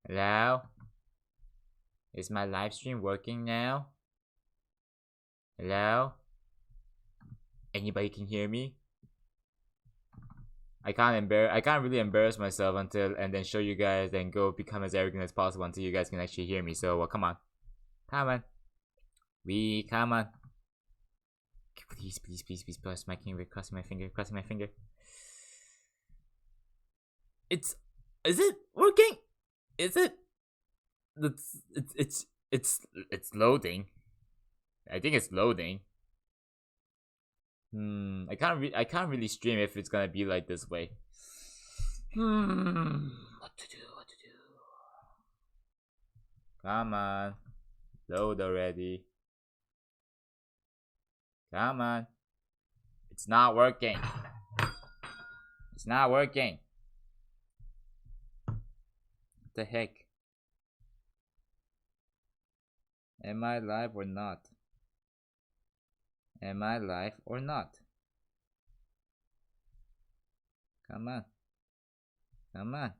Hello? Is my live stream working now? Hello? Anybody can hear me? I can't really embarrass myself until and then show you guys and go become as arrogant as possible until you guys can actually hear me. So come on. Come on. Come on. Please, please, please, please, cross my finger, crossing my finger, crossing my finger. Is it working? Is it? It's loading. I think it's loading. I can't really stream if it's gonna be like this way. What to do? Come on, load already. Come on. It's not working. It's not working. What the heck? Am I live or not? Am I live or not? Come on. Come on.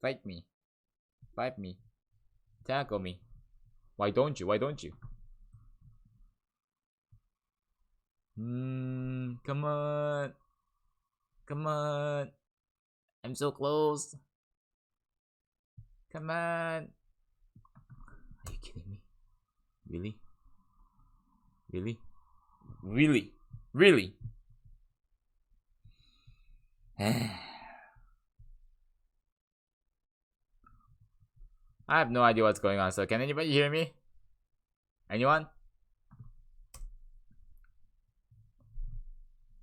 Fight me. Fight me. Tackle me. Why don't you? Why don't you? Come on. Come on. I'm so close. Come on. Are you kidding me? Really? Really? Really? Really? I have no idea what's going on, so can anybody hear me? Anyone?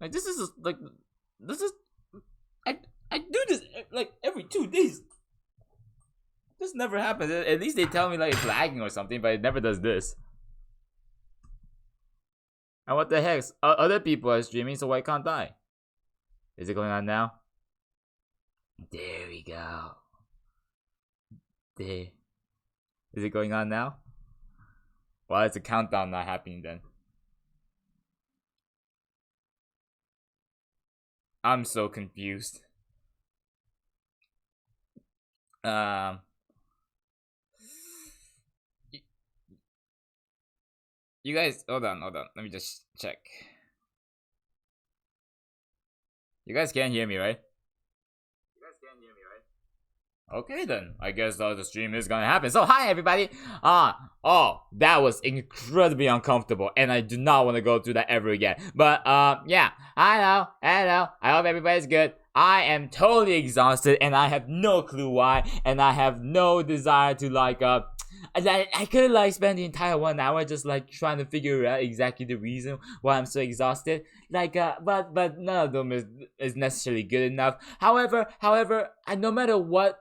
Like this is I do this like every 2 days. This never happens. At least they tell me like it's lagging or something, but it never does this. And what the heck? Other people are streaming, so why can't I? Is it going on now? There we go. There. Is it going on now? Why is the countdown not happening then? I'm so confused. You guys, hold on. Let me just check. You guys can't hear me, right? Okay then, I guess the stream is gonna happen. So hi everybody. Oh, that was incredibly uncomfortable, and I do not want to go through that ever again. But yeah, hello. I hope everybody's good. I am totally exhausted, and I have no clue why, and I have no desire to like I could like spend the entire 1 hour just like trying to figure out exactly the reason why I'm so exhausted. Like but none of them is necessarily good enough. However, no matter what,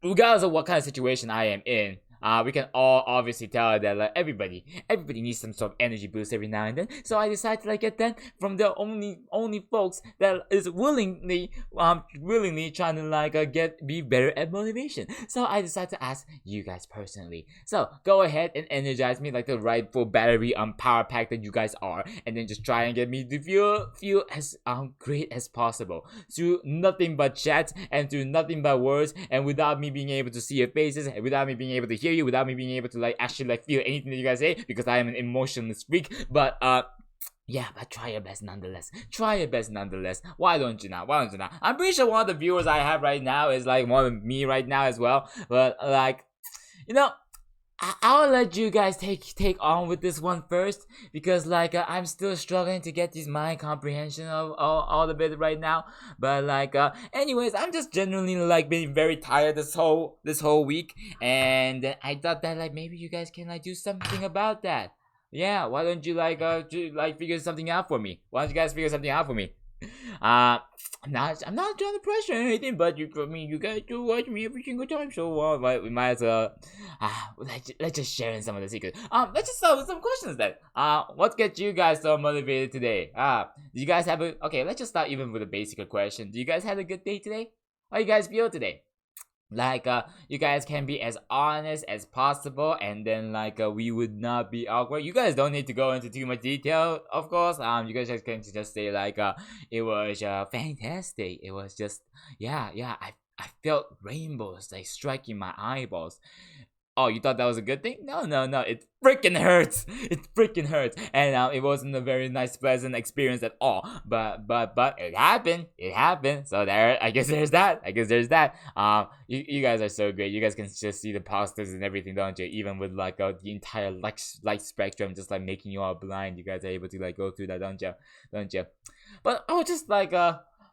regardless of what kind of situation I am in, we can all obviously tell that like everybody needs some sort of energy boost every now and then. So I decided to like get that from the only folks that is willingly trying to like be better at motivation. So I decided to ask you guys personally. So go ahead and energize me like the rightful battery power pack that you guys are, and then just try and get me to feel as great as possible through nothing but chat and through nothing but words, and without me being able to see your faces, and without me being able to hear you, without me being able to like actually like feel anything that you guys say, because I am an emotionless freak. But yeah, but try your best nonetheless. Why don't you now? I'm pretty sure one of the viewers I have right now is like more than me right now as well. But like, you know, I'll let you guys take on with this one first, because like I'm still struggling to get this mind comprehension of all the bit right now. But like anyways, I'm just genuinely like being very tired this whole week, and I thought that like maybe you guys can like do something about that. Yeah, why don't you like figure something out for me? Why don't you guys figure something out for me? I'm not trying to pressure anything, but you guys do watch me every single time, so we might as well let's just share in some of the secrets. Let's just start with some questions then. What gets you guys so motivated today? Do you guys have okay, let's just start even with a basic question. Do you guys have a good day today? How you guys feel today? Like you guys can be as honest as possible, and then like we would not be awkward. You guys don't need to go into too much detail, of course. You guys can just say like it was fantastic. It was just yeah, I I felt rainbows like striking my eyeballs. Oh, you thought that was a good thing? No, no, no. It freaking hurts. It freaking hurts, and it wasn't a very nice, pleasant experience at all. But it happened. It happened. So there, I guess there's that. I guess there's that. You guys are so great. You guys can just see the posters and everything, don't you? Even with like the entire light spectrum, just like making you all blind, you guys are able to like go through that, don't you? Don't you? But I was just like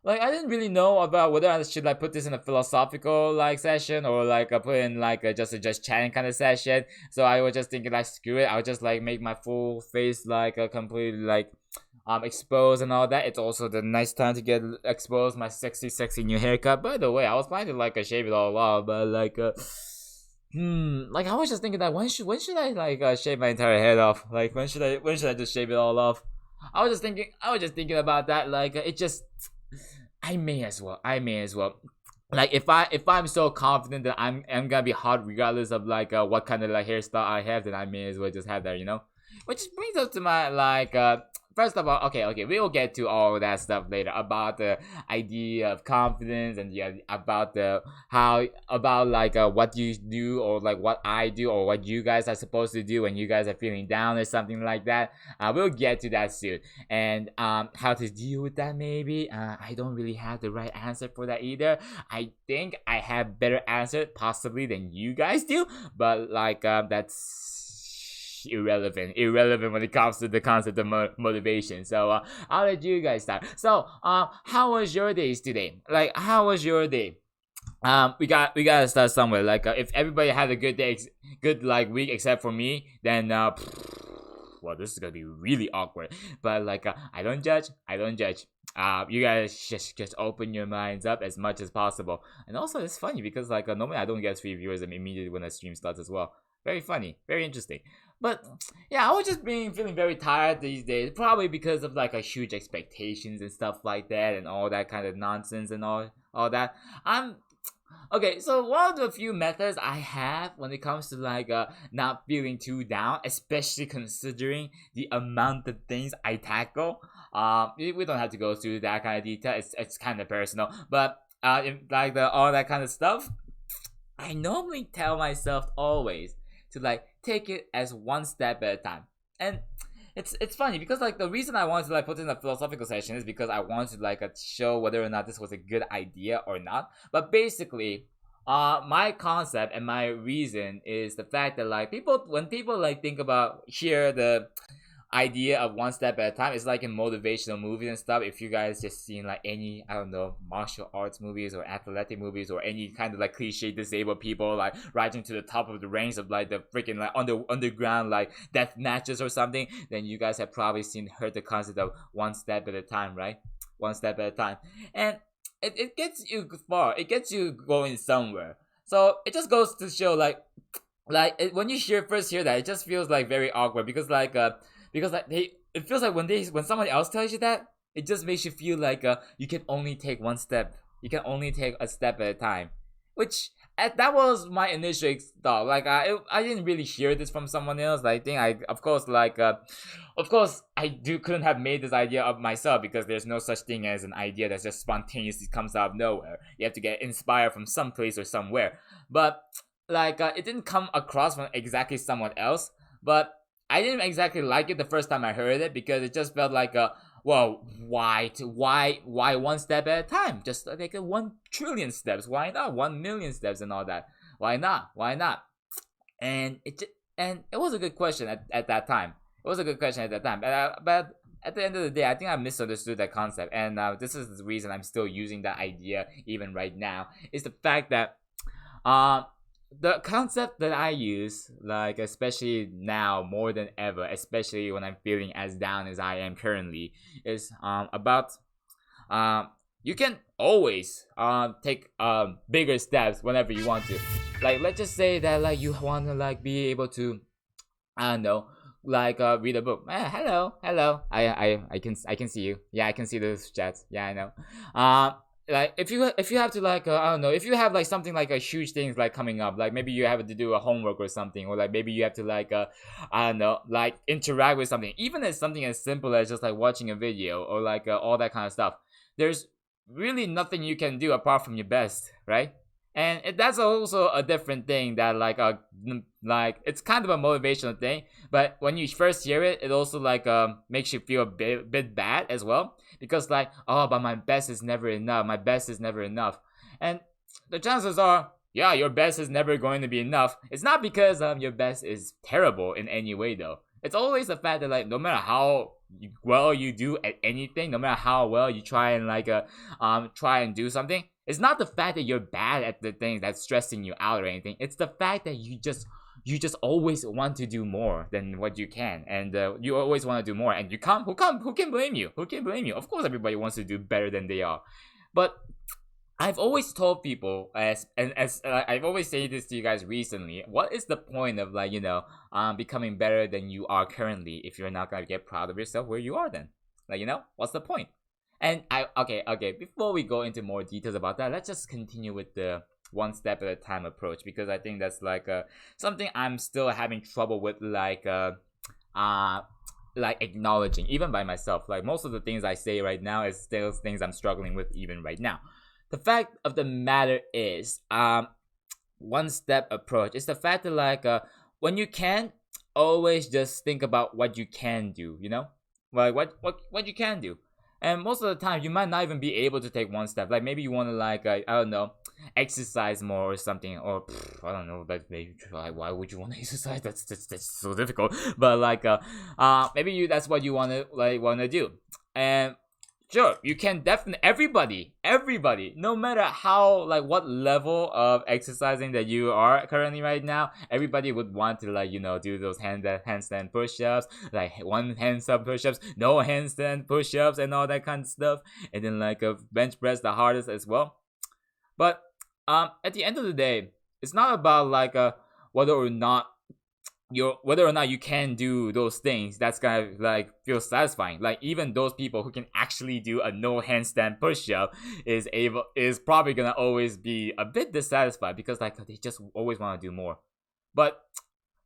I didn't really know about whether I should like put this in a philosophical like session or like put in like just chatting kind of session. So I was just thinking like screw it, I'll just like make my full face like completely like exposed and all that. It's also the nice time to get exposed, my sexy new haircut. By the way, I was planning to like shave it all off, but like like I was just thinking that when should I like shave my entire head off? Like when should I just shave it all off? I was just thinking about that. Like it just, I may as well. Like if I'm so confident that I'm gonna be hot regardless of like what kind of like hairstyle I have, then I may as well just have that, you know. Which brings us to my like first of all, okay, we will get to all that stuff later about the idea of confidence and yeah, about the about like what you do or like what I do or what you guys are supposed to do when you guys are feeling down or something like that. We'll get to that soon, and how to deal with that maybe. I don't really have the right answer for that either. I think I have better answer possibly than you guys do, but like that's irrelevant when it comes to the concept of motivation. So I'll let you guys start. So how was your days today? Like how was your day? We gotta start somewhere. Like if everybody had a good day, good like week except for me, then well, this is gonna be really awkward. But like I don't judge. You guys just open your minds up as much as possible. And also it's funny because like normally I don't get 3 viewers immediately when the stream starts as well. Very funny, very interesting. But yeah, I was just feeling very tired these days, probably because of like a huge expectations and stuff like that, and all that kind of nonsense and all that. Okay, so one of the few methods I have when it comes to like not feeling too down, especially considering the amount of things I tackle. We don't have to go through that kind of detail. It's kind of personal, but like all that kind of stuff, I normally tell myself always to like take it as one step at a time. And it's funny because like the reason I wanted to like put in a philosophical session is because I wanted to like show whether or not this was a good idea or not. But basically, my concept and my reason is the fact that like when people like think about hear the idea of one step at a time, it's like in motivational movies and stuff. If you guys just seen like any, I don't know, martial arts movies or athletic movies or any kind of like cliche disabled people like rising to the top of the ranks of like the freaking like underground like death matches or something, then you guys have probably heard the concept of one step at a time, right? One step at a time. And it gets you far, it gets you going somewhere. So it just goes to show like when you first hear that, it just feels like very awkward because like it feels like when someone else tells you that, it just makes you feel like you can only take one step. You can only take a step at a time, which that was my initial thought. Like I didn't really hear this from someone else. I think of course I couldn't have made this idea up myself because there's no such thing as an idea that just spontaneously comes out of nowhere. You have to get inspired from some place or somewhere. But like it didn't come across from exactly someone else, but I didn't exactly like it the first time I heard it because it just felt like well, why one step at a time? Just like 1 trillion steps. Why not 1 million steps and all that? Why not? And it was a good question at that time. It was a good question at that time. But at the end of the day, I think I misunderstood that concept, and this is the reason I'm still using that idea even right now. Is the fact that the concept that I use, like especially now more than ever, especially when I'm feeling as down as I am currently, is about you can always take bigger steps whenever you want to. Like let's just say that like you want to like be able to, I don't know, like read a book. Hello. I can see you. Yeah, I can see those chats. Yeah, I know. Like if you have to like I don't know, if you have like something like a huge things like coming up, like maybe you have to do a homework or something, or like maybe you have to like I don't know, like interact with something, even as something as simple as just like watching a video or like all that kind of stuff. There's really nothing you can do apart from your best, right? And that's also a different thing that like it's kind of a motivational thing, but when you first hear it, it also like makes you feel a bit bad as well, because like, oh, but my best is never enough, my best is never enough. And the chances are, yeah, your best is never going to be enough. It's not because your best is terrible in any way though. It's always the fact that like no matter how well you do at anything, no matter how well you try and try and do something, it's not the fact that you're bad at the thing that's stressing you out or anything. It's the fact that you just always want to do more than what you can, and you always want to do more, and you can't. Who can blame you? Who can blame you? Of course, everybody wants to do better than they are, but I've always told people, as I've always said this to you guys recently, what is the point of becoming better than you are currently if you're not gonna get proud of yourself where you are then? What's the point? And okay, before we go into more details about that, let's just continue with the one step at a time approach, because I think that's something I'm still having trouble with acknowledging even by myself. Like most of the things I say right now is still things I'm struggling with even right now. The fact of the matter is, one step approach is the fact that when you can, always just think about what you can do, like what you can do. And most of the time you might not even be able to take one step. Like maybe you want to I don't know, exercise more or something, or I don't know, but maybe why would you want to exercise? That's so difficult. But maybe that's what you want to do. And sure, you can definitely, everybody, no matter how, what level of exercising that you are currently right now, everybody would want to, do those handstand push-ups, like one handstand push-ups, no handstand push-ups, and all that kind of stuff, and then bench press the hardest as well. But, at the end of the day, it's not about whether or not you can do those things that's gonna feel satisfying. Like even those people who can actually do a no handstand push-up is probably gonna always be a bit dissatisfied, because they just always want to do more. But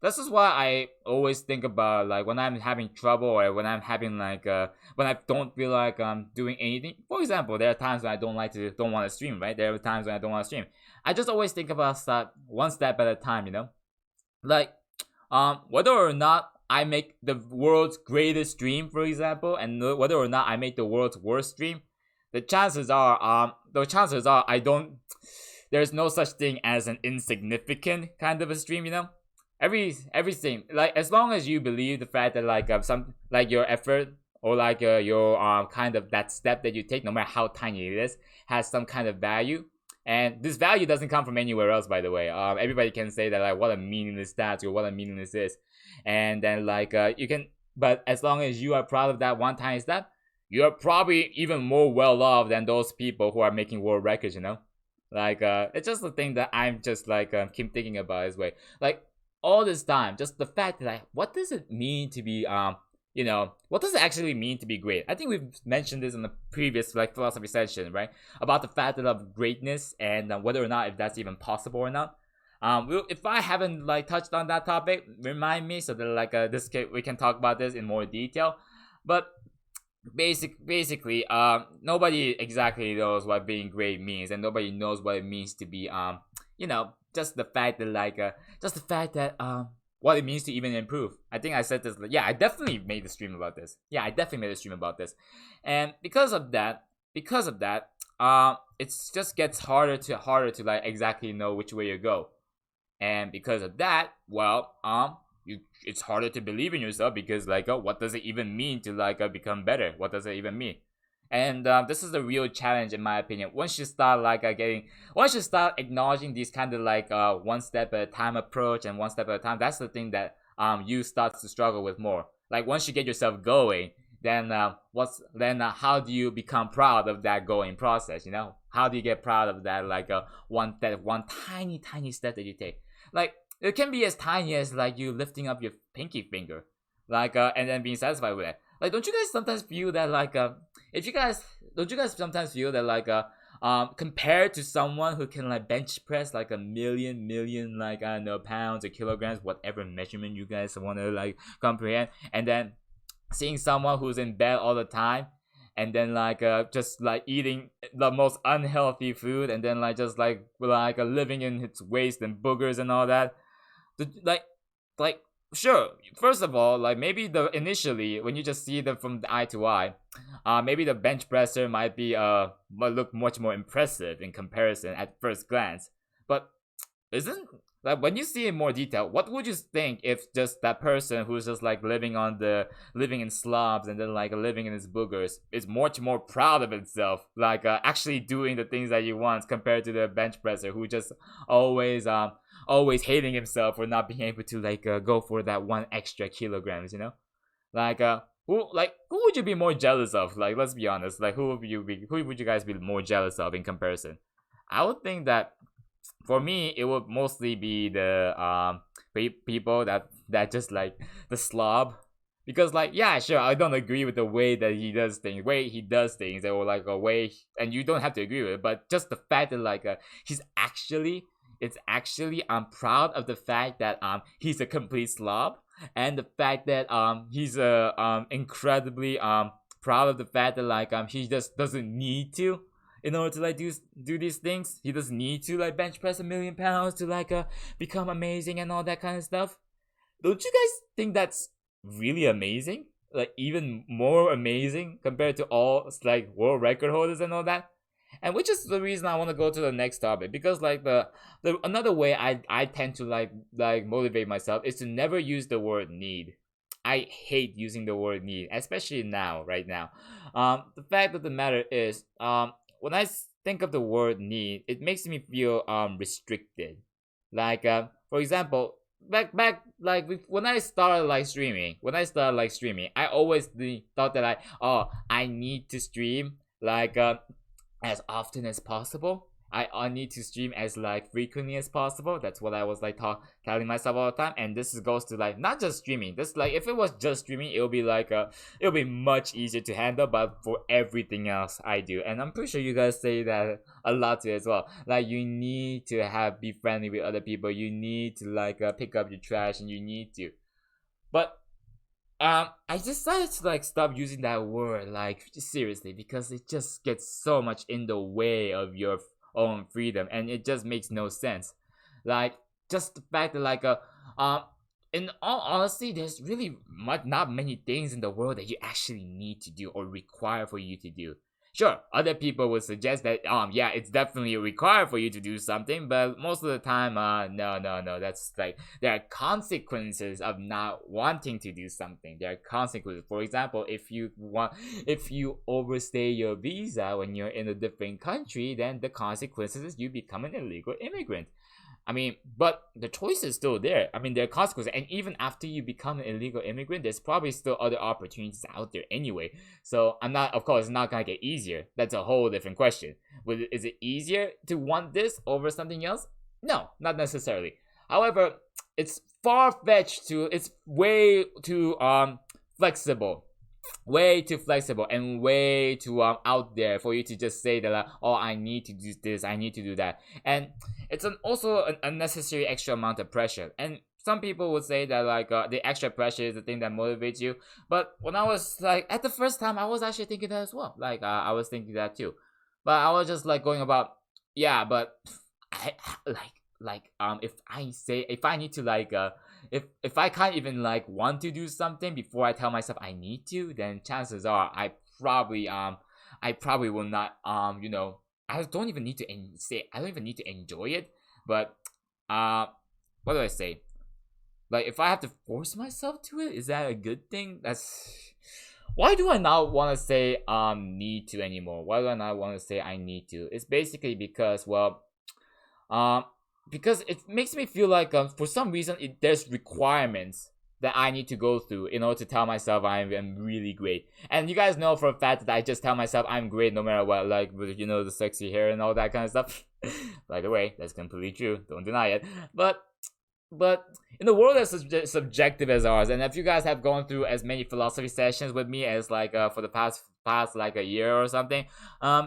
this is why I always think about when I'm having trouble, or when I'm having when I don't feel like I'm doing anything. For example, there are times when I don't want to stream, right? There are times when I don't want to stream. I just always think about one step at a time, whether or not I make the world's greatest stream, for example, and whether or not I make the world's worst stream, the chances are I don't. There's no such thing as an insignificant kind of a stream, Everything, as long as you believe the fact that your effort, or your kind of that step that you take, no matter how tiny it is, has some kind of value. And this value doesn't come from anywhere else, by the way. Everybody can say that what a meaningless task, or what a meaningless this, and then you can. But as long as you are proud of that one tiny step, you're probably even more well off than those people who are making world records. It's just the thing that I'm just keep thinking about this way. All this time, just the fact that what does it mean to be what does it actually mean to be great? I think we've mentioned this in the previous philosophy session, right? About the fact of greatness, and whether or not if that's even possible or not. If I haven't touched on that topic, remind me, so that we can talk about this in more detail. But basically, nobody exactly knows what being great means, and nobody knows what it means to be just the fact that what it means to even improve. I think I said this. Yeah, I definitely made a stream about this. And because of that, it just gets harder to exactly know which way you go. And because of that, well, it's harder to believe in yourself, because what does it even mean to become better? What does it even mean? And this is the real challenge, in my opinion. Once you start acknowledging these kind of one step at a time approach, and one step at a time, that's the thing that you start to struggle with more. Once you get yourself going, then how do you become proud of that going process? How do you get proud of that one tiny step that you take? It can be as tiny as you lifting up your pinky finger, and then being satisfied with it. Don't you guys sometimes feel that don't you guys sometimes feel that compared to someone who can bench press a million I don't know, pounds or kilograms, whatever measurement you guys want to comprehend, and then seeing someone who's in bed all the time, and then like just like eating the most unhealthy food, and then like just like living in its waste and boogers and all that. Like like sure, first of all, like maybe the initially when you just see them from the eye to eye, maybe the bench presser might look much more impressive in comparison at first glance. But isn't like when you see in more detail, what would you think if just that person who's just like living in slobs and then like living in his boogers is much more proud of himself, like actually doing the things that he wants, compared to the bench presser who just always always hating himself for not being able to like go for that 1 extra kilograms, you know? Like who would you be more jealous of? Like, let's be honest. Like, who would you guys be more jealous of in comparison? I would think that for me it would mostly be the people that just like the slob, because like yeah, sure, I don't agree with the way that he does things, or like a way, and you don't have to agree with it, but just the fact that like I'm proud of the fact that he's a complete slob, and the fact that he's incredibly proud of the fact that like he just doesn't need to, in order to like do these things. He doesn't need to like bench press 1,000,000 pounds to like become amazing and all that kind of stuff. Don't you guys think that's really amazing? Like even more amazing compared to all like world record holders and all that. And which is the reason I want to go to the next topic, because like the another way I tend to like motivate myself is to never use the word need. I hate using the word need, especially right now. The fact of the matter is, when I think of the word need, it makes me feel restricted. Like for example, back like when I started like streaming, I always thought that I need to stream like as often as possible. I need to stream as like frequently as possible. That's what I was like telling myself all the time. And this goes to like not just streaming. This like if it was just streaming, it'll be like it'll be much easier to handle. But for everything else I do, and I'm pretty sure you guys say that a lot too as well. Like you need to be friendly with other people. You need to like pick up your trash, and you need to. But I decided to like stop using that word like seriously, because it just gets so much in the way of your own freedom, and it just makes no sense. Like just the fact that like in all honesty, there's really not many things in the world that you actually need to do or require for you to do. Sure, other people would suggest that yeah, it's definitely required for you to do something, but most of the time no, that's like there are consequences of not wanting to do something. There are consequences. For example, if you overstay your visa when you're in a different country, then the consequences is you become an illegal immigrant. I mean, but the choice is still there. I mean, there are consequences, and even after you become an illegal immigrant, there's probably still other opportunities out there anyway. So of course, it's not gonna get easier. That's a whole different question. Is it easier to want this over something else? No, not necessarily. However, it's it's way too flexible. Way too flexible and way too out there for you to just say that like, oh, I need to do this, I need to do that. And it's also an unnecessary extra amount of pressure. And some people would say that like the extra pressure is the thing that motivates you. But when I was like at the first time, I was actually thinking that as well. Like I was thinking that too. But I was just like going about, yeah, but I if I need to like if I can't even like want to do something before I tell myself I need to, then chances are I probably will not you know, I don't even need to enjoy it. But what do I say? Like if I have to force myself to it, is that a good thing? Why do I not want to say need to anymore? Why do I not want to say I need to? It's basically because because it makes me feel like for some reason there's requirements that I need to go through in order to tell myself I am really great. And you guys know for a fact that I just tell myself I'm great no matter what, like with, you know, the sexy hair and all that kind of stuff. By the way, that's completely true, don't deny it. But in the world as subjective as ours, and if you guys have gone through as many philosophy sessions with me as like for the past like a year or something,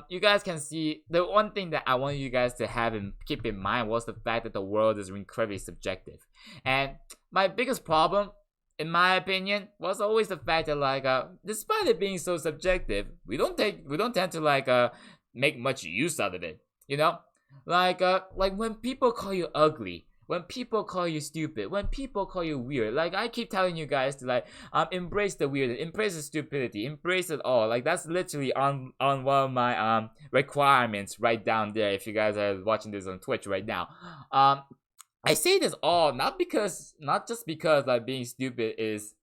you guys can see the one thing that I want you guys to have and keep in mind was the fact that the world is incredibly subjective. And my biggest problem in my opinion, was always the fact that like despite it being so subjective, we don't tend to like make much use out of it. You know? Like when people call you ugly, when people call you stupid, when people call you weird, like I keep telling you guys to like embrace the weird, embrace the stupidity, embrace it all. Like that's literally on one of my requirements right down there. If you guys are watching this on Twitch right now, I say this all not just because like being stupid is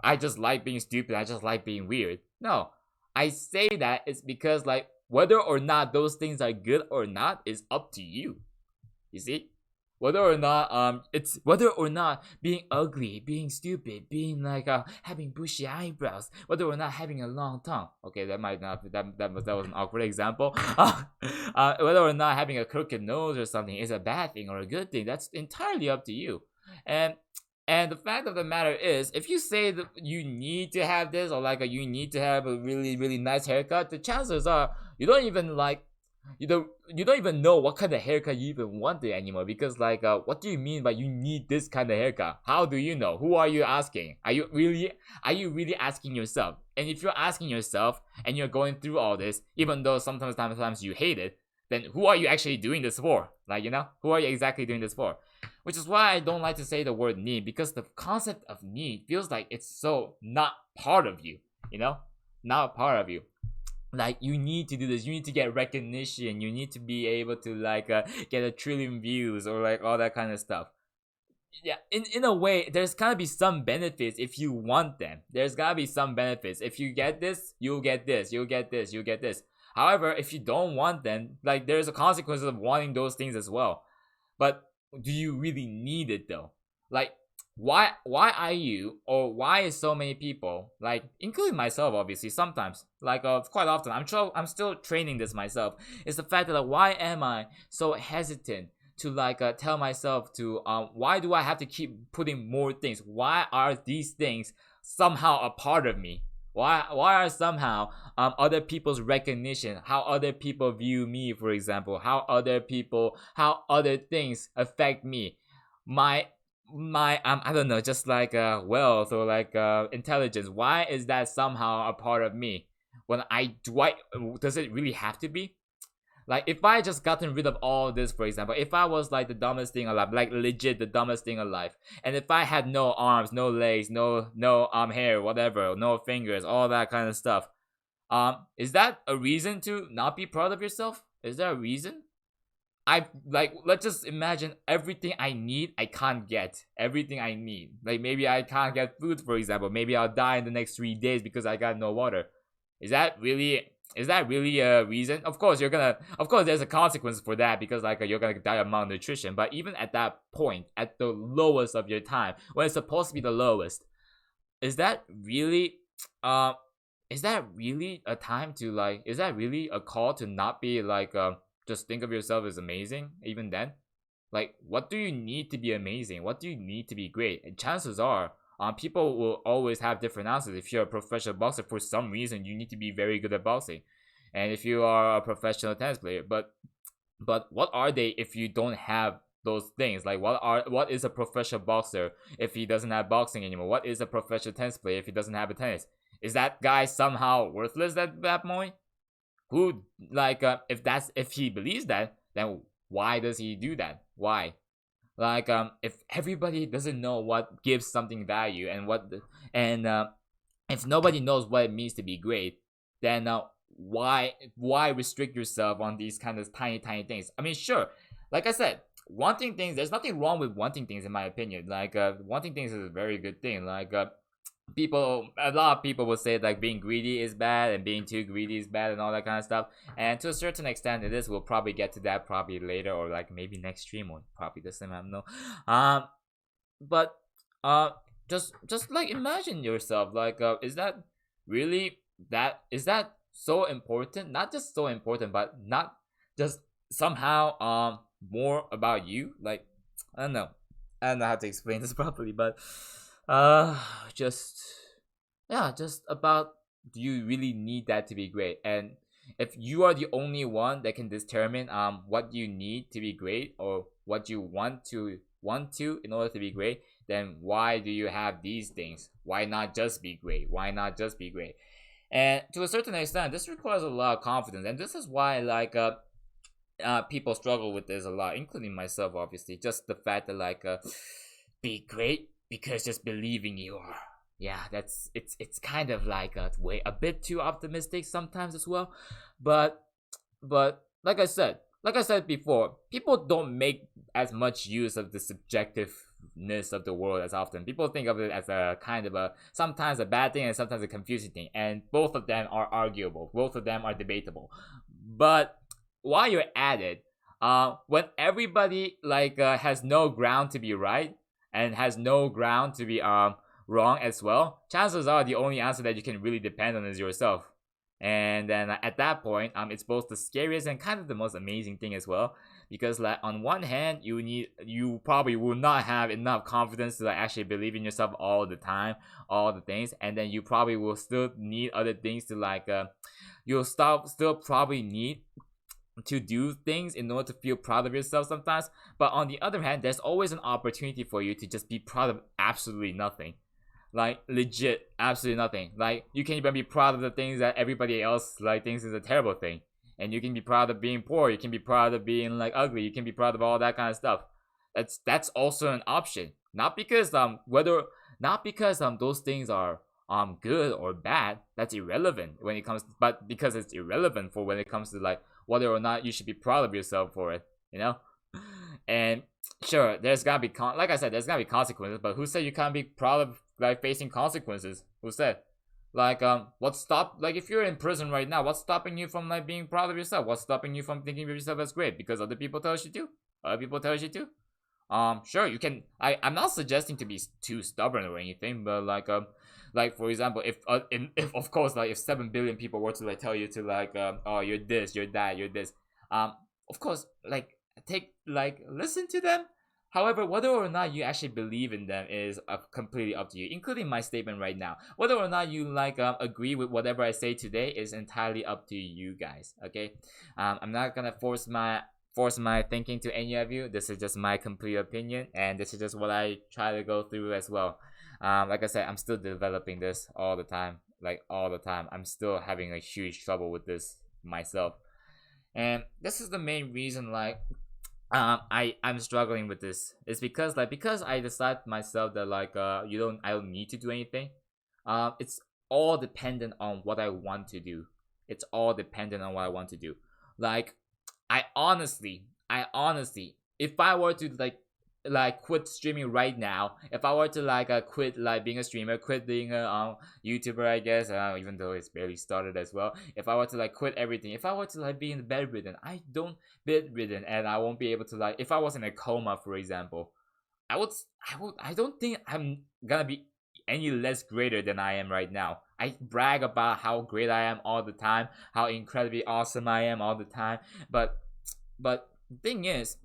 I just like being stupid, I just like being weird. No, I say that it's because like whether or not those things are good or not is up to you. You see? Whether or not it's whether or not being ugly, being stupid, being like having bushy eyebrows, whether or not having a long tongue. Okay, that might not that was an awkward example. Whether or not having a crooked nose or something is a bad thing or a good thing, that's entirely up to you. And the fact of the matter is, if you say that you need to have this or like you need to have a really nice haircut, the chances are you don't even like you don't even know what kind of haircut you even want anymore, because like what do you mean by you need this kind of haircut? How do you know? Who are you asking? Are you really asking yourself? And if you're asking yourself and you're going through all this, even though sometimes you hate it, then who are you actually doing this for? Like, you know, who are you exactly doing this for? Which is why I don't like to say the word need, because the concept of need feels like it's so not part of you, you know? Not part of you. Like, you need to do this, you need to get recognition, you need to be able to like get 1 trillion views or like all that kind of stuff. Yeah, in a way, there's gotta be some benefits if you want them. There's gotta be some benefits. If you get this, you'll get this, you'll get this, you'll get this. However, if you don't want them, like there's a consequence of wanting those things as well. But do you really need it though? Like, why are you, or why is so many people, like including myself obviously sometimes, like quite often, I'm still training this myself, is the fact that like, why am I so hesitant to like tell myself to why do I have to keep putting more things? Why are these things somehow a part of me? Why are somehow other people's recognition, how other people view me, for example, how other things affect me, my I don't know, just like wealth or like intelligence, why is that somehow a part of me? When does it really have to be? Like, if I just gotten rid of all this, for example, if I was like the dumbest thing alive, like legit the dumbest thing alive, and if I had no arms, no legs, no hair, whatever, no fingers, all that kind of stuff, is that a reason to not be proud of yourself? Is there a reason? Let's just imagine everything I need, I can't get. Everything I need. Like, maybe I can't get food, for example. Maybe I'll die in the next 3 days because I got no water. Is that really a reason? Of course, there's a consequence for that, because like you're gonna die of malnutrition. But even at that point, at the lowest of your time, when it's supposed to be the lowest, is that really a time to like, is that really a call to not be like just think of yourself as amazing even then? Like, what do you need to be amazing? What do you need to be great? And chances are, people will always have different answers. If you're a professional boxer, for some reason, you need to be very good at boxing. And if you are a professional tennis player, but what are they if you don't have those things? Like, what is a professional boxer if he doesn't have boxing anymore? What is a professional tennis player if he doesn't have a tennis? Is that guy somehow worthless at that point? Who, like, if he believes that, then why does he do that? Why? Like, if everybody doesn't know what gives something value and if nobody knows what it means to be great, then why restrict yourself on these kind of tiny things? I mean, sure, like I said, wanting things, there's nothing wrong with wanting things in my opinion. Like, wanting things is a very good thing. Like, a lot of people will say like being greedy is bad and being too greedy is bad and all that kind of stuff, and to a certain extent it is. We'll probably get to that probably later, or like maybe next stream, or probably the same, I don't know. But just like imagine yourself, like is that so important? Not just so important, but not just somehow more about you. Like, I don't know how to explain this properly, but just about, do you really need that to be great? And if you are the only one that can determine what you need to be great, or what you want to in order to be great, then why do you have these things? Why not just be great? Why not just be great? And to a certain extent, this requires a lot of confidence, and this is why people struggle with this a lot, including myself, obviously. Just the fact that be great because just believing you are. Yeah, it's kind of like a bit too optimistic sometimes as well, but like I said before, people don't make as much use of the subjectiveness of the world as often. People think of it as a kind of a sometimes a bad thing and sometimes a confusing thing, and both of them are arguable. Both of them are debatable. But while you're at it, when everybody has no ground to be right and has no ground to be wrong as well, chances are the only answer that you can really depend on is yourself. And then at that point, it's both the scariest and kind of the most amazing thing as well, because like on one hand, you probably will not have enough confidence to actually believe in yourself all the time, all the things, and then you probably will still need other things to you'll still probably need to do things in order to feel proud of yourself sometimes. But on the other hand, there's always an opportunity for you to just be proud of absolutely nothing. Like legit absolutely nothing. Like you can even be proud of the things that everybody else thinks is a terrible thing, and you can be proud of being poor, you can be proud of being ugly, you can be proud of all that kind of stuff. That's also an option, not because those things are good or bad. That's irrelevant when it comes but because it's irrelevant for when it comes to whether or not you should be proud of yourself for it, you know. And sure, there's gotta be like I said, there's gotta be consequences, but who said you can't be proud of facing consequences? Who said? What's if you're in prison right now, what's stopping you from being proud of yourself? What's stopping you from thinking of yourself as great? Because other people tell you to? Other people tell you to? Sure, you can. I'm not suggesting to be too stubborn or anything, but for example, if of course if 7 billion people were to tell you to oh, you're this, you're that, you're this, of course listen to them. However, whether or not you actually believe in them is completely up to you, including my statement right now. Whether or not you agree with whatever I say today is entirely up to you guys. Okay, I'm not gonna force my thinking to any of you. This is just my complete opinion, and this is just what I try to go through as well. Like I said, I'm still developing this all the time. All the time, I'm still having a huge trouble with this myself, and this is the main reason I'm struggling with this. It's because I decide myself that I don't need to do anything. It's all dependent on what I want to do. It's all dependent on what I want to do. I honestly, if I were to quit streaming right now, if I were to quit being a streamer, quit being a YouTuber, I guess, even though it's barely started as well. If I were to quit everything, if I were to be in bedridden, and I won't be able to if I was in a coma, for example, I don't think I'm gonna be any less greater than I am right now. I brag about how great I am all the time, how incredibly awesome I am all the time, but the thing is,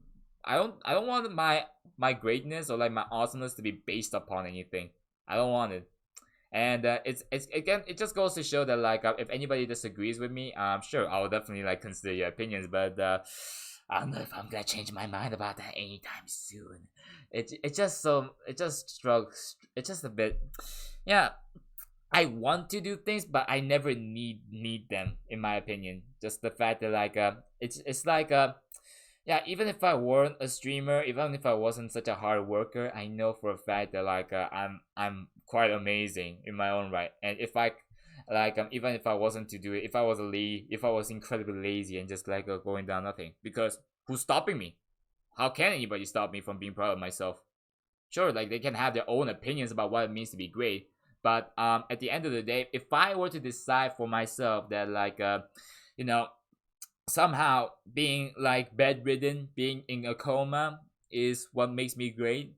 I don't want my greatness or my awesomeness to be based upon anything. I don't want it. And it's again, it just goes to show that if anybody disagrees with me, sure, I will definitely consider your opinions, but I don't know if I'm gonna change my mind about that anytime soon. It's just a bit, yeah. I want to do things, but I never need them, in my opinion. Just the fact that yeah, even if I weren't a streamer, even if I wasn't such a hard worker, I know for a fact that I'm quite amazing in my own right. And if I even if I wasn't to do it, if I was incredibly lazy and just going down nothing, because who's stopping me? How can anybody stop me from being proud of myself? Sure, they can have their own opinions about what it means to be great, but at the end of the day, if I were to decide for myself that somehow being bedridden, being in a coma is what makes me great,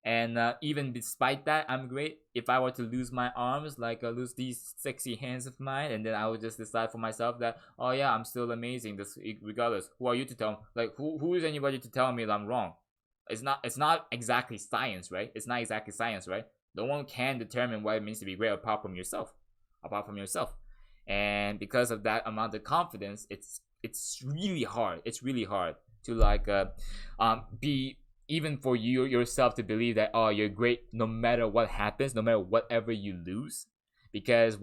and even despite that, I'm great. If I were to lose my arms, lose these sexy hands of mine, and then I would just decide for myself that, oh yeah, I'm still amazing, this regardless. Who are you to tell me? Who is anybody to tell me that I'm wrong? It's not exactly science, right? It's not exactly science, right? No one can determine what it means to be great apart from yourself. And because of that amount of confidence, it's really hard. It's really hard to be even for you yourself to believe that, oh, you're great no matter what happens, no matter whatever you lose, because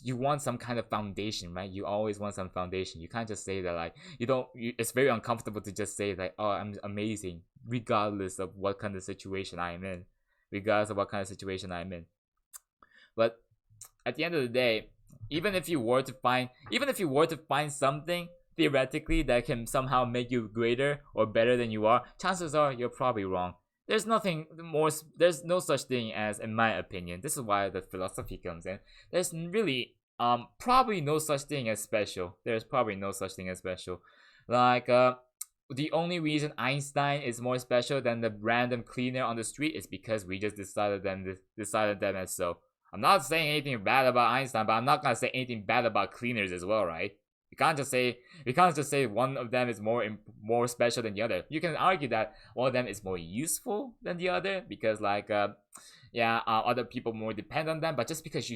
you want some kind of foundation, right? You always want some foundation. You can't just say that, like, it's very uncomfortable to just say like, oh, I'm amazing regardless of what kind of situation I am in, but at the end of the day, even if you were to find something theoretically that can somehow make you greater or better than you are, chances are you're probably wrong. There's no such thing as, in my opinion, this is why the philosophy comes in, there's really probably no such thing as special. Like the only reason Einstein is more special than the random cleaner on the street is because we just decided them as so. I'm not saying anything bad about Einstein, but I'm not gonna say anything bad about cleaners as well, right? We can't just say one of them is more special than the other. You can argue that one of them is more useful than the other because other people more depend on them. But just because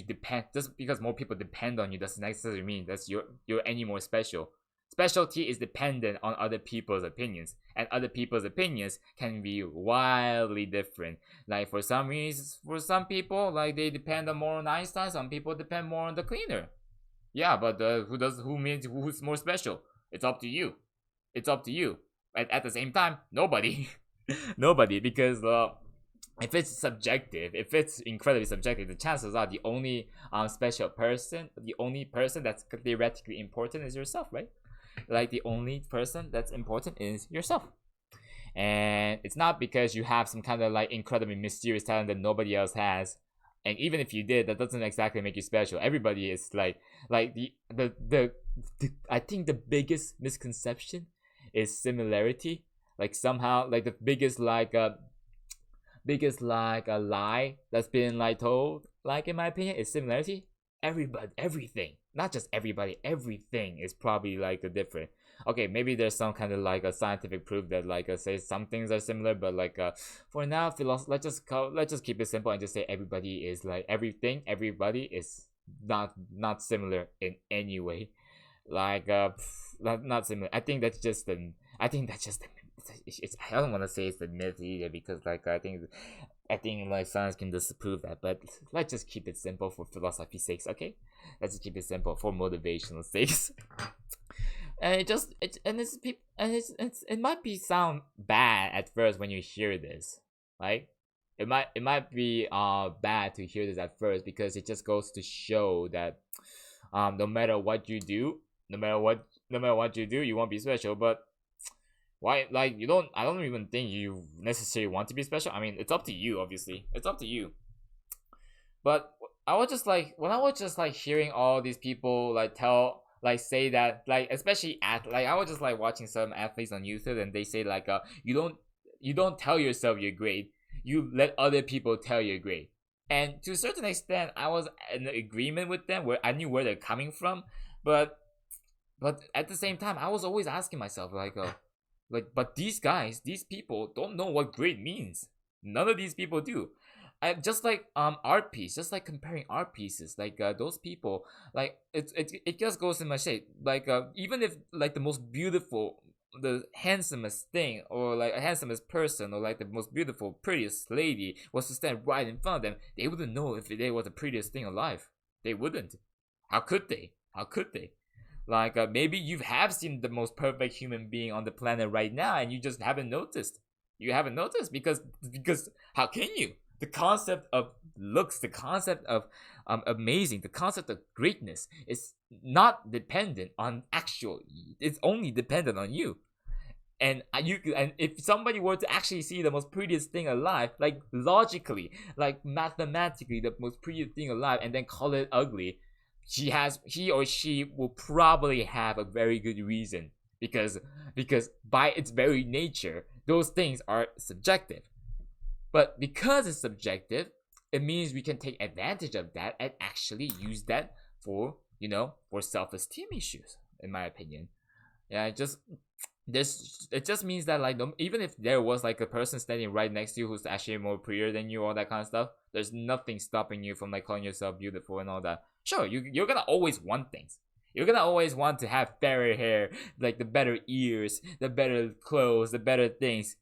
more people depend on you doesn't necessarily mean that you're any more special. Specialty is dependent on other people's opinions, and other people's opinions can be wildly different. Like for some reasons, for some people, like they depend more on Einstein. Some people depend more on the cleaner. Yeah, but who's more special? It's up to you. At the same time, nobody, nobody, because if it's subjective, if it's incredibly subjective, the chances are the only special person, the only person that's theoretically important is yourself, right? Like the only person that's important is yourself. And it's not because you have some kind of like incredibly mysterious talent that nobody else has. And even if you did, that doesn't exactly make you special. Everybody is like the I think the biggest misconception is similarity. Like somehow, like the biggest a lie that's been like told, like in my opinion, is similarity. Everything, not just everybody, everything is probably like a different. Okay, maybe there's some kind of like a scientific proof that like say some things are similar, but like for now, let's just keep it simple and just say everybody is like everything. Everybody is not similar in any way, like not similar. I think that's just I don't want to say it's the myth either, because like I think like science can disprove that, but let's just keep it simple for philosophy's sakes, okay? Let's just keep it simple for motivational sakes. And it might be sound bad at first when you hear this, right? It might be bad to hear this at first, because it just goes to show that no matter what you do, you won't be special. But why? Like I don't even think you necessarily want to be special. I mean, it's up to you, obviously. It's up to you. But I was just like, when I was just like hearing all these people say that, like especially I was just like watching some athletes on YouTube, and they say like you don't tell yourself you're great, you let other people tell you're great. And to a certain extent, I was in agreement with them, where I knew where they're coming from, but at the same time, I was always asking myself but these people don't know what great means. None of these people do. Just like art piece, just like comparing art pieces, like those people, like it just goes in my shape. Like even if like the most beautiful, the handsomest thing, or like a handsomest person, or like the most beautiful, prettiest lady was to stand right in front of them, they wouldn't know if they was the prettiest thing alive. They wouldn't. How could they? Like maybe you have seen the most perfect human being on the planet right now, and you just haven't noticed. Because how can you? The concept of looks, the concept of amazing, the concept of greatness is not dependent on actual. It's only dependent on you. And if somebody were to actually see the most prettiest thing alive, like logically, like mathematically, the most prettiest thing alive, and then call it ugly, he or she will probably have a very good reason, because by its very nature, those things are subjective. But because it's subjective, it means we can take advantage of that and actually use that for self-esteem issues, in my opinion. Yeah, it just means that like even if there was like a person standing right next to you who's actually more prettier than you, all that kind of stuff, there's nothing stopping you from like calling yourself beautiful and all that. Sure, you're gonna always want things. You're gonna always want to have fairer hair, like the better ears, the better clothes, the better things.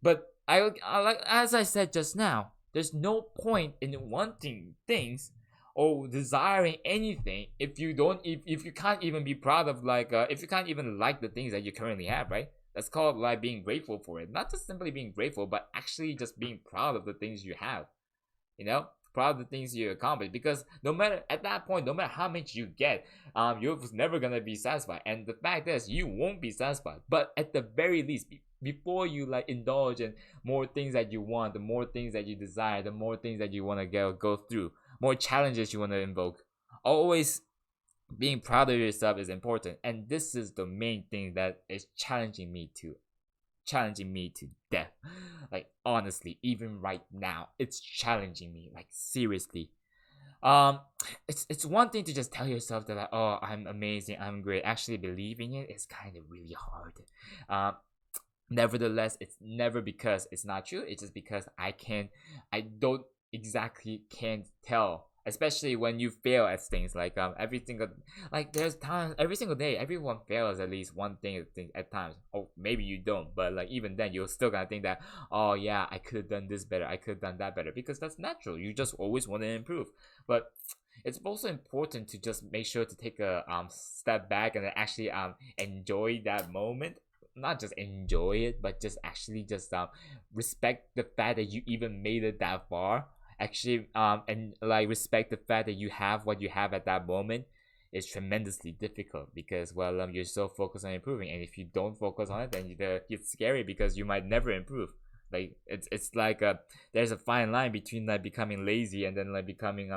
But I like, as I said just now, there's no point in wanting things or desiring anything if you don't, if you can't even be proud of, like if you can't even like the things that you currently have, right? That's called like being grateful for it. Not just simply being grateful, but actually just being proud of the things you have. You know, proud of the things you accomplish, because no matter, at that point, no matter how much you get, you're never gonna be satisfied, and the fact is you won't be satisfied. But at the very least, before you like indulge in more things that you want, the more things that you desire, the more things that you want to go through, more challenges you want to invoke, always being proud of yourself is important. And this is the main thing that is challenging me to death. Like, honestly, even right now, it's challenging me, like, seriously. It's one thing to just tell yourself that, like, oh, I'm amazing, I'm great. Actually believing it is kind of really hard. Nevertheless, it's never because it's not true. It's just because I don't exactly can't tell. Especially when you fail at things, like every single, like, there's times every single day everyone fails at least one thing at times. Oh, maybe you don't, but like even then you're still gonna think that, oh yeah, I could have done this better, I could have done that better, because that's natural. You just always want to improve. But it's also important to just make sure to take a step back and actually enjoy that moment. Not just enjoy it, but just actually just respect the fact that you even made it that far. Actually and like respect the fact that you have what you have at that moment is tremendously difficult, because well you're so focused on improving, and if you don't focus on it, then it's scary because you might never improve. Like it's like there's a fine line between like becoming lazy and then like becoming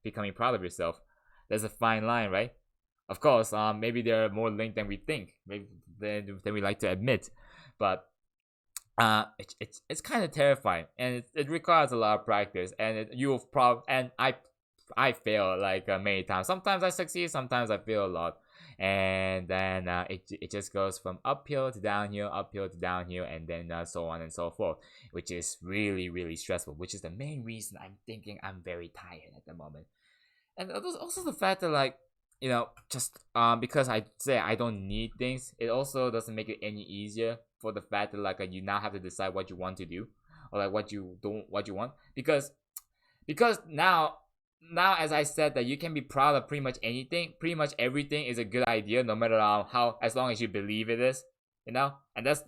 becoming proud of yourself. There's a fine line, right? Of course, maybe they're more linked than we think, maybe than we like to admit, but it's kind of terrifying, and it requires a lot of practice, and I fail like many times. Sometimes I succeed, sometimes I fail a lot, and then it just goes from uphill to downhill, and then so on and so forth, which is really really stressful. Which is the main reason I'm thinking I'm very tired at the moment, and also the fact that, like, you know, just because I say I don't need things, it also doesn't make it any easier for the fact that, like, you now have to decide what you want to do, or like what you want, because now as I said, that you can be proud of pretty much anything, pretty much everything is a good idea, no matter how, as long as you believe it is, you know. And that's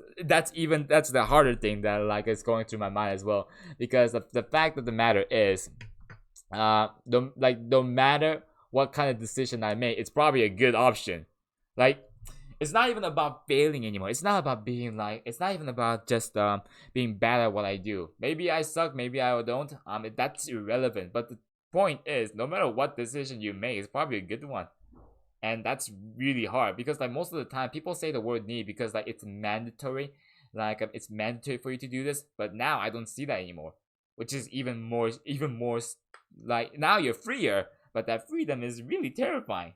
the harder thing that like is going through my mind as well, because the fact of the matter is, no matter what kind of decision I make, it's probably a good option. Like, it's not even about failing anymore. It's not about being like, it's not even about just being bad at what I do. Maybe I suck, maybe I don't. That's irrelevant. But the point is, no matter what decision you make, it's probably a good one. And that's really hard, because like most of the time people say the word need because like it's mandatory. Like it's mandatory for you to do this, but now I don't see that anymore. Which is even more like, now you're freer, but that freedom is really terrifying,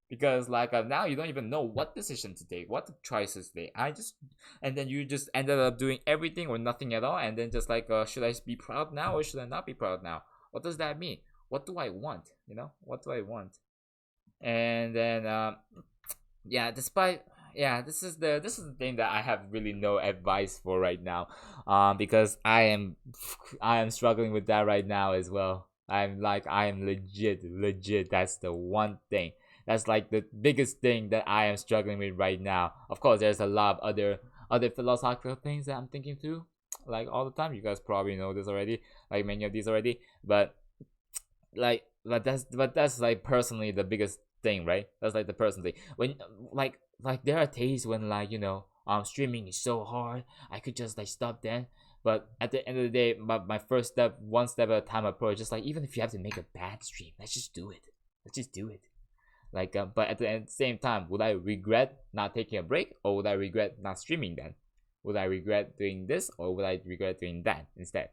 because like now you don't even know what decision to take, what choices to take. And then you just ended up doing everything or nothing at all, and then just like should I be proud now or should I not be proud now? What does that mean? What do I want? You know, what do I want? And then yeah, this is the thing that I have really no advice for right now, because I am struggling with that right now as well. I am legit. That's the one thing. That's like the biggest thing that I am struggling with right now. Of course, there's a lot of other philosophical things that I'm thinking through, like all the time. You guys probably know this already, like many of these already. But that's like personally the biggest thing, right? That's like the personal thing. When like there are days when, like, you know, streaming is so hard, I could just like stop then. But at the end of the day, my first step, one step at a time approach, just like, even if you have to make a bad stream, let's just do it. Like, but at the same time, would I regret not taking a break, or would I regret not streaming then? Would I regret doing this, or would I regret doing that instead?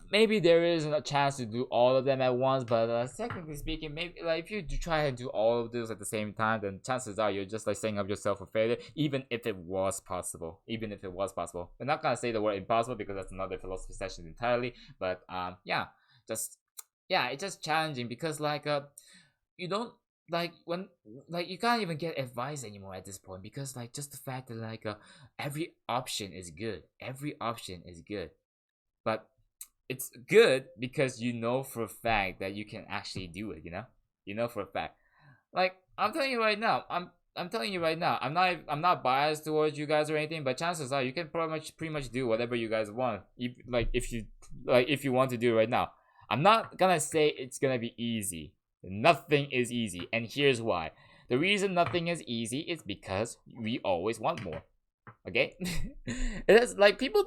Maybe there is a chance to do all of them at once, but technically speaking, maybe like if you try and do all of this at the same time, then chances are you're just like setting up yourself for failure. Even if it was possible, we're not gonna say the word impossible because that's another philosophy session entirely. But yeah, it's just challenging because like you don't like when like you can't even get advice anymore at this point, because like just the fact that like every option is good, every option is good, but it's good because you know for a fact that you can actually do it, you know for a fact. Like I'm telling you right now, I'm telling you right now, I'm not biased towards you guys or anything, but chances are you can pretty much do whatever you guys want. If you want to do it right now. I'm not gonna say it's gonna be easy. Nothing is easy, and here's why. The reason nothing is easy is because we always want more. Okay. It is like people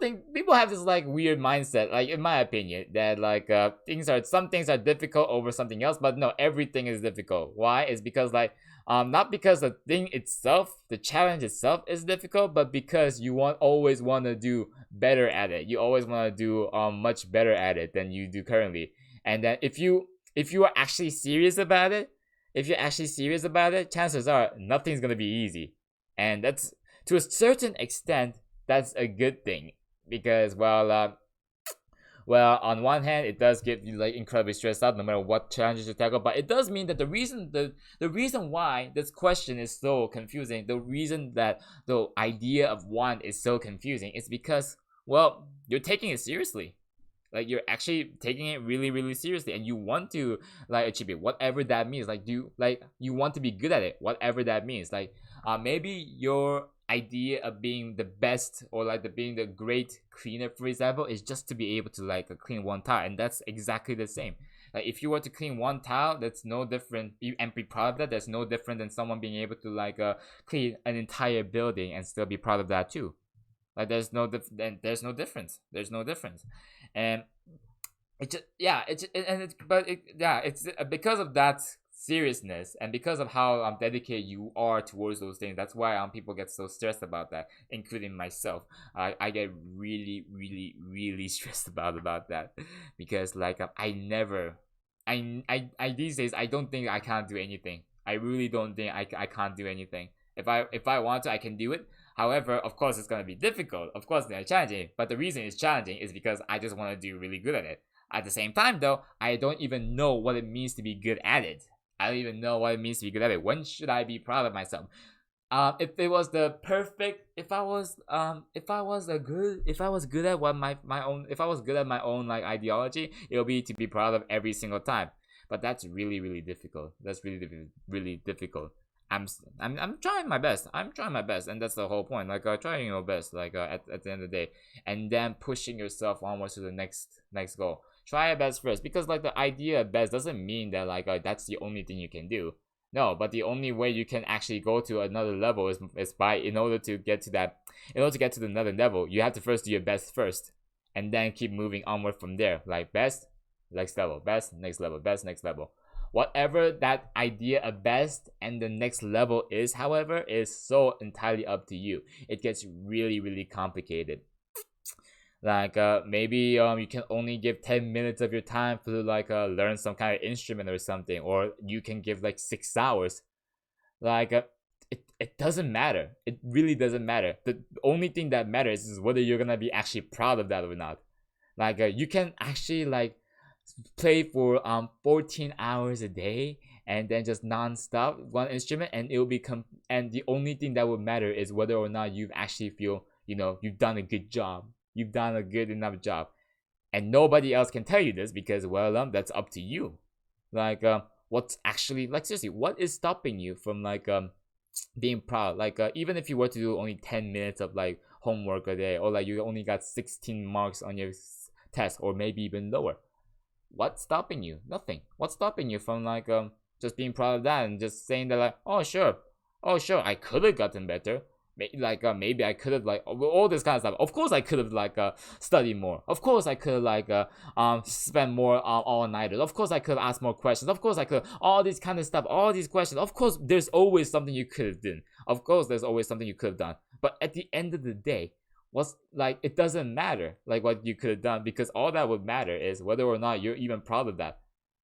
have this like weird mindset, like in my opinion, that like some things are difficult over something else, but no, everything is difficult. Why? Is because like not because the thing itself, the challenge itself is difficult, but because you always want to do better at it. You always want to do much better at it than you do currently. And then if you are actually serious about it, chances are nothing's gonna be easy. And that's, to a certain extent, that's a good thing, because well, on one hand, it does get you like incredibly stressed out no matter what challenges you tackle, but it does mean that the reason why this question is so confusing, the reason that the idea of want is so confusing, is because, well, you're taking it seriously. Like you're actually taking it really, really seriously, and you want to like achieve it, whatever that means. Like you want to be good at it, whatever that means. Like maybe your idea of being the best, or like being the great cleaner, for example, is just to be able to like clean one tile, and that's exactly the same. Like if you were to clean one tile, that's no different, and be proud of that. That's no different than someone being able to like clean an entire building and still be proud of that too. Like there's no difference. There's no difference. And it just, yeah, it's because of that seriousness, and because of how dedicated you are towards those things. That's why people get so stressed about that, including myself. I get really, really, really stressed about that, because like I these days I don't think I can't do anything. I really don't think I can't do anything. If I want to, I can do it. However, of course, it's gonna be difficult. Of course, it's challenging. But the reason it's challenging is because I just want to do really good at it. At the same time, though, I don't even know what it means to be good at it. I don't even know what it means to be good at it. When should I be proud of myself? If it was the perfect, if I was good at what my own, if I was good at my own like ideology, it'll be to be proud of every single time. But that's really, really difficult. That's really difficult. I'm trying my best. I'm trying my best, and that's the whole point. Like trying your best, like at the end of the day, and then pushing yourself onwards to the next goal. Try your best first, because like the idea of best doesn't mean that like that's the only thing you can do. No, but the only way you can actually go to another level is by, in order to get to another level, you have to first do your best first, and then keep moving onward from there. Like best, next level, best, next level, best, next level. Whatever that idea of best and the next level is, however, is so entirely up to you. It gets really, really complicated. Like maybe you can only give 10 minutes of your time to like learn some kind of instrument or something, or you can give like 6 hours. Like it doesn't matter. It really doesn't matter. The only thing that matters is whether you're gonna be actually proud of that or not. Like you can actually like play for 14 hours a day, and then just non-stop one instrument, and it'll become, and the only thing that would matter is whether or not you actually feel, you've done a good job, you've done a good enough job. And nobody else can tell you this, because well, that's up to you. Like what's actually, like, seriously, what is stopping you from like being proud? Like even if you were to do only 10 minutes of like homework a day, or like you only got 16 marks on your test, or maybe even lower, what's stopping you? Nothing. What's stopping you from like just being proud of that, and just saying that like, oh sure, I could have gotten better. Maybe I could have like all this kind of stuff. Of course I could have like studied more. Of course I could have like spent more all nighters. Of course I could have asked more questions. Of course I could, all this kind of stuff, all these questions. Of course there's always something you could have done. Of course there's always something you could have done. But at the end of the day, what's like, it doesn't matter like what you could have done, because all that would matter is whether or not you're even proud of that.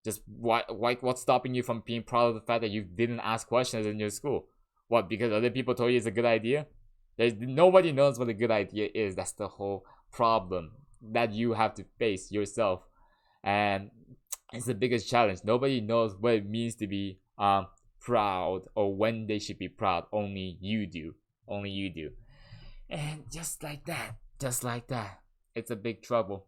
Just what's stopping you from being proud of the fact that you didn't ask questions in your school? What, because other people told you it's a good idea? Nobody knows what a good idea is. That's the whole problem that you have to face yourself, and it's the biggest challenge. Nobody knows what it means to be proud or when they should be proud. Only you do. Only you do. And just like that, it's a big trouble.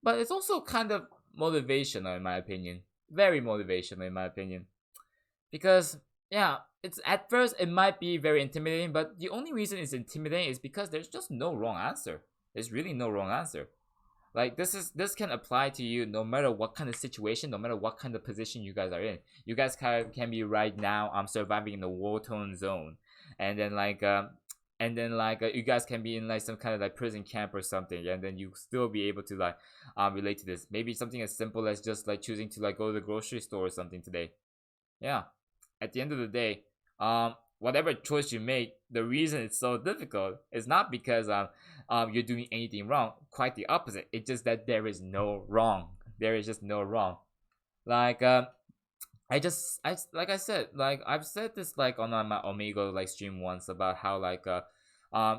But it's also kind of motivational in my opinion. Very motivational in my opinion. Because yeah, it's at first it might be very intimidating, but the only reason it's intimidating is because there's just no wrong answer. There's really no wrong answer. Like this can apply to you no matter what kind of situation, no matter what kind of position you guys are in. You guys can be right now surviving in the war-torn zone, and then you guys can be in like some kind of like prison camp or something, and then you still be able to like relate to this. Maybe something as simple as just like choosing to like go to the grocery store or something today. Yeah, at the end of the day, whatever choice you make, the reason it's so difficult is not because you're doing anything wrong. Quite the opposite. It's just that there is no wrong. There is just no wrong. Like like I said, like I've said this like on my Omegle like stream once about how like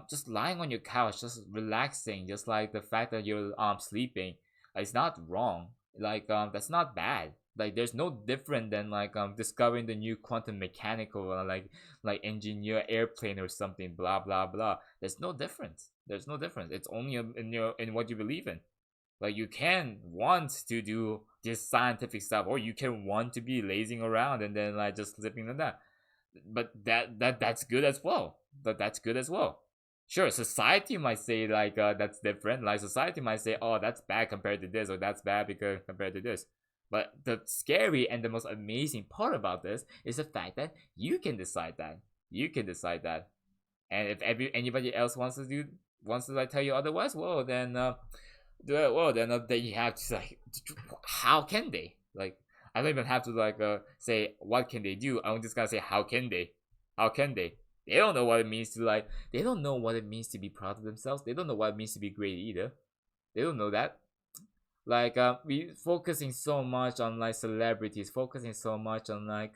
just lying on your couch, just relaxing, just like the fact that you're sleeping, it's not wrong. Like that's not bad. Like there's no different than like discovering the new quantum mechanical like engineer airplane or something, blah blah blah. There's no difference. There's no difference. It's only in what you believe in. Like you can want to do this scientific stuff, or you can want to be lazing around and then like just slipping on that. But that's good as well. That's good as well. Sure, society might say like that's different. Like society might say, oh, that's bad compared to this, or that's bad because compared to this. But the scary and the most amazing part about this is the fact that you can decide that. You can decide that. And if anybody else wants to like tell you otherwise, well then then you have to like, how can they? Like I don't even have to like say what can they do. I'm just gonna say how can they? How can they? They don't know what it means to like. They don't know what it means to be proud of themselves. They don't know what it means to be great either. They don't know that. Like we focusing so much on like celebrities, focusing so much on like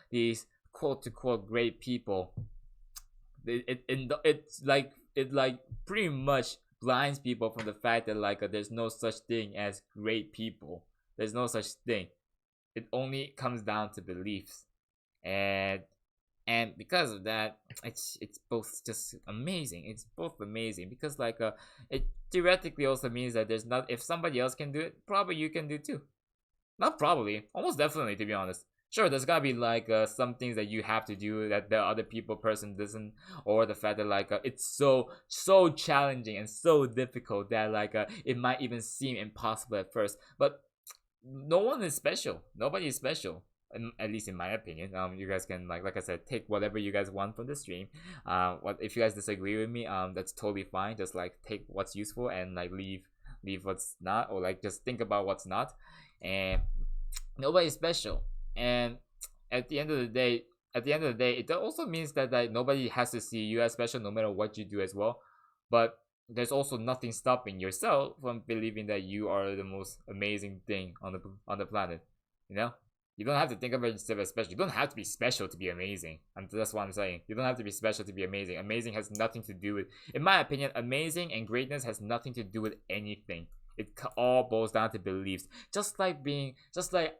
these quote unquote great people. It's like it like pretty much blinds people from the fact that like there's no such thing as great people. There's no such thing. It only comes down to beliefs, and because of that, it's both just amazing. It's both amazing because like it theoretically also means that there's not, if somebody else can do it, probably you can do too. Not probably, almost definitely, to be honest. Sure, there's gotta be like some things that you have to do that the other person doesn't, or the fact that like it's so challenging and so difficult that like it might even seem impossible at first. But no one is special. Nobody is special. At least in my opinion. You guys can like I said, take whatever you guys want from the stream. What if you guys disagree with me? That's totally fine. Just like take what's useful and like leave what's not, or like just think about what's not. And nobody's special. And at the end of the day, it also means that like nobody has to see you as special no matter what you do as well. But there's also nothing stopping yourself from believing that you are the most amazing thing on the planet. You know? You don't have to think about yourself as special. You don't have to be special to be amazing. And that's what I'm saying. You don't have to be special to be amazing. Amazing has nothing to do with, in my opinion, amazing and greatness has nothing to do with anything. It all boils down to beliefs. Just like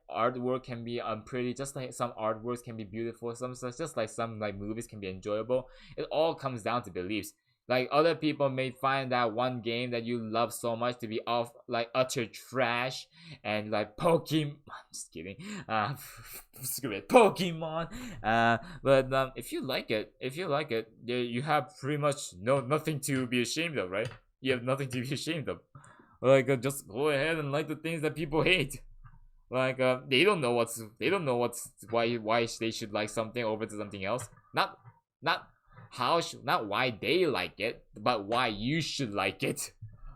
artwork can be pretty, just like some artworks can be beautiful, just like some like movies can be enjoyable. It all comes down to beliefs. Like other people may find that one game that you love so much to be off like utter trash, and like Pokemon. I'm just kidding. Screw it, Pokemon. But if you like it, you have pretty much nothing to be ashamed of, right? You have nothing to be ashamed of. Like just go ahead and like the things that people hate. Like they don't know why they should like something over to something else. Not why they like it, but why you should like it.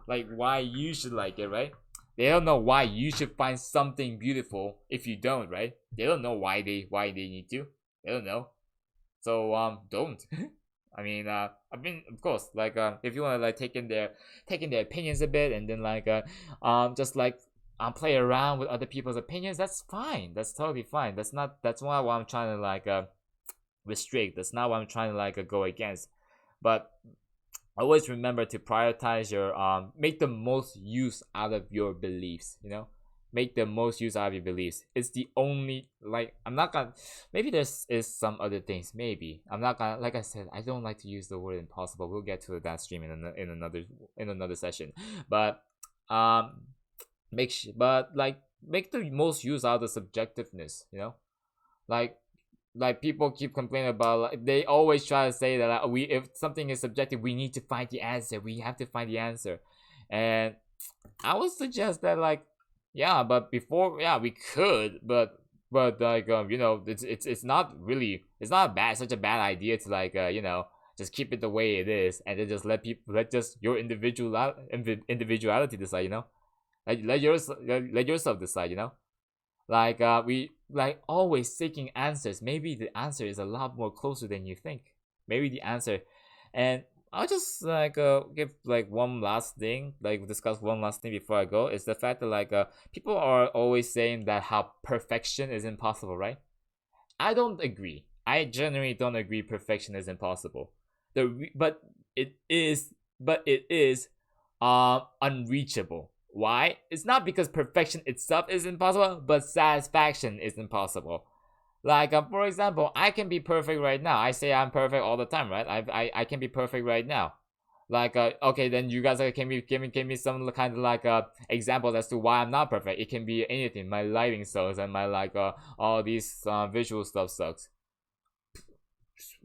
Like why you should like it, right? They don't know why you should find something beautiful if you don't, right? They don't know why they need to. They don't know. So don't. I mean, of course, like if you want to like taking their opinions a bit, and then like just like play around with other people's opinions, that's fine. That's totally fine. That's not what I'm trying to like restrict. That's not what I'm trying to like go against. But always remember to prioritize your make the most use out of your beliefs. You know, make the most use out of your beliefs. It's the only, like, I'm not gonna, maybe there's is some other things, maybe I'm not gonna, like I said, I don't like to use the word impossible. We'll get to that stream in another session. But make the most use out of the subjectiveness, you know. Like people keep complaining about, like, they always try to say that, like, if something is subjective, we need to find the answer, we have to find the answer. And I would suggest that, like, yeah, but before, yeah, we could, but like, you know, it's not really, it's not such a bad idea to, like, you know, just keep it the way it is, and then just let just your individuality decide, you know. Like, let yourself decide, you know. Like, we like always seeking answers. Maybe the answer is a lot more closer than you think. Maybe the answer, and I'll just, like, give, like, one last thing, like, discuss one last thing before I go. Is the fact that, like, people are always saying that how perfection is impossible, right? I don't agree. I generally don't agree perfection is impossible. But it is unreachable. Why? It's not because perfection itself is impossible, but satisfaction is impossible. Like, for example, I can be perfect right now. I say I'm perfect all the time, right? I can be perfect right now. Like, okay, then you guys can give me some kind of, like, examples as to why I'm not perfect. It can be anything. My lighting sucks, and my, like, all these visual stuff sucks.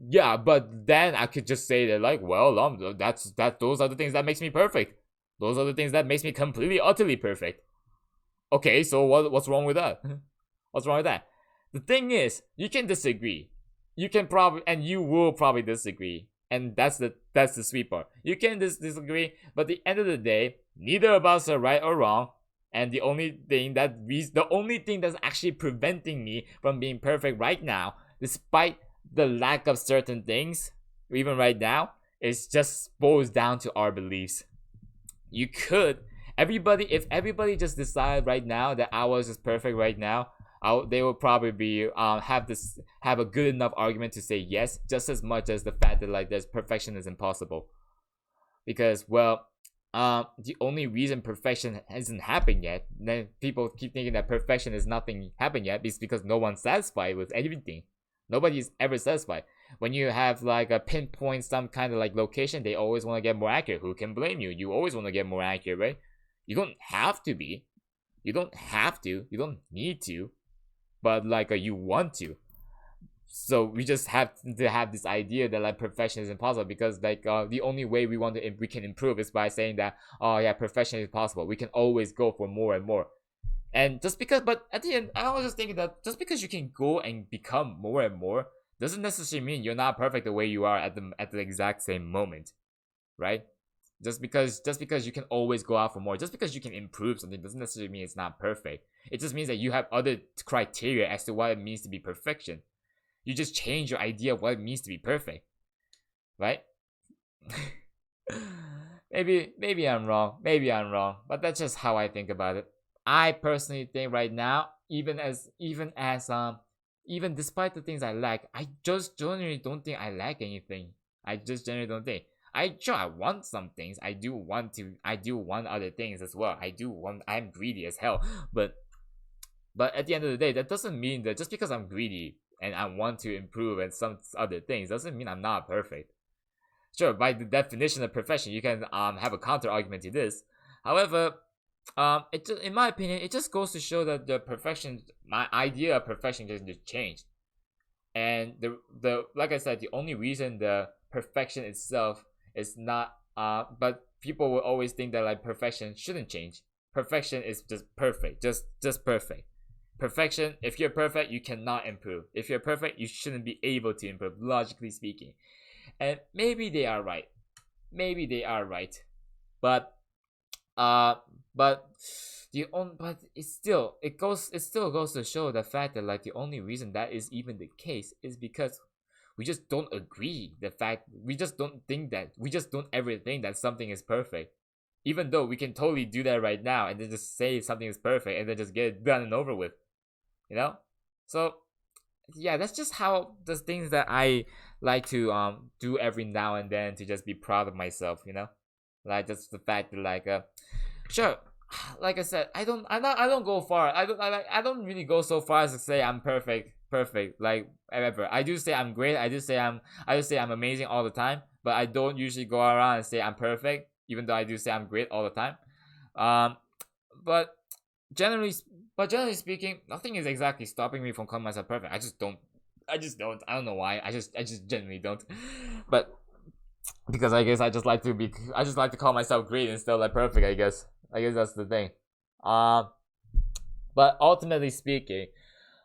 Yeah, but then I could just say that, like, well, those are the things that makes me perfect. Those are the things that makes me completely, utterly perfect. Okay, so what's wrong with that? What's wrong with that? The thing is, you can disagree. You can probably, and you will probably disagree. And that's the sweet part. You can disagree, but at the end of the day, neither of us are right or wrong. And the only thing that's actually preventing me from being perfect right now, despite the lack of certain things, even right now, is just boils down to our beliefs. You could, if everybody just decided right now that ours is perfect right now, they will probably be have a good enough argument to say yes, just as much as the fact that, like, there's perfection is impossible. Because, well, the only reason perfection hasn't happened yet, then people keep thinking that perfection is nothing happened yet, is because no one's satisfied with anything. Nobody's ever satisfied. When you have, like, a pinpoint some kind of, like, location, they always want to get more accurate. Who can blame you? You always want to get more accurate, right? You don't have to be. You don't have to. You don't need to. But, like, you want to. So we just have to have this idea that, like, perfection is impossible, because, like, the only way we can improve is by saying that, oh yeah, perfection is possible. We can always go for more and more. And just because, but at the end, I was just thinking that just because you can go and become more and more doesn't necessarily mean you're not perfect the way you are at the exact same moment, right? Just because you can always go out for more, just because you can improve something doesn't necessarily mean it's not perfect. It just means that you have other criteria as to what it means to be perfection. You just change your idea of what it means to be perfect, right? maybe I'm wrong, but that's just how I think about it. I personally think right now, even despite the things I lack, I just generally don't think I lack anything. I just generally don't think. I want some things. I do want other things as well. I'm greedy as hell. But at the end of the day, that doesn't mean that just because I'm greedy and I want to improve and some other things doesn't mean I'm not perfect. Sure, by the definition of perfection, you can have a counter argument to this. However, in my opinion, it just goes to show that my idea of perfection can just change. And the like I said, the only reason the perfection itself is not but people will always think that, like, perfection shouldn't change. Perfection is just perfect, just perfect. Perfection, if you're perfect, you cannot improve. If you're perfect, you shouldn't be able to improve, logically speaking. And maybe they are right. But it still goes to show the fact that, like, the only reason that is even the case is because we just don't agree. We just don't ever think that something is perfect, even though we can totally do that right now and then just say something is perfect and then just get it done and over with, you know. So yeah, that's just how the things that I like to do every now and then to just be proud of myself, you know. Like, just the fact that, like, sure, like I said, I don't go far. I don't really go so far as to say I'm perfect like ever. I do say I'm great. I do say I'm amazing all the time, but I don't usually go around and say I'm perfect, even though I do say I'm great all the time. Um, but generally, generally speaking, nothing is exactly stopping me from calling myself perfect. I just don't. I just don't. I don't know why. I just genuinely don't. But because I guess I just like to call myself great instead of like perfect. I guess that's the thing. Um, but ultimately speaking,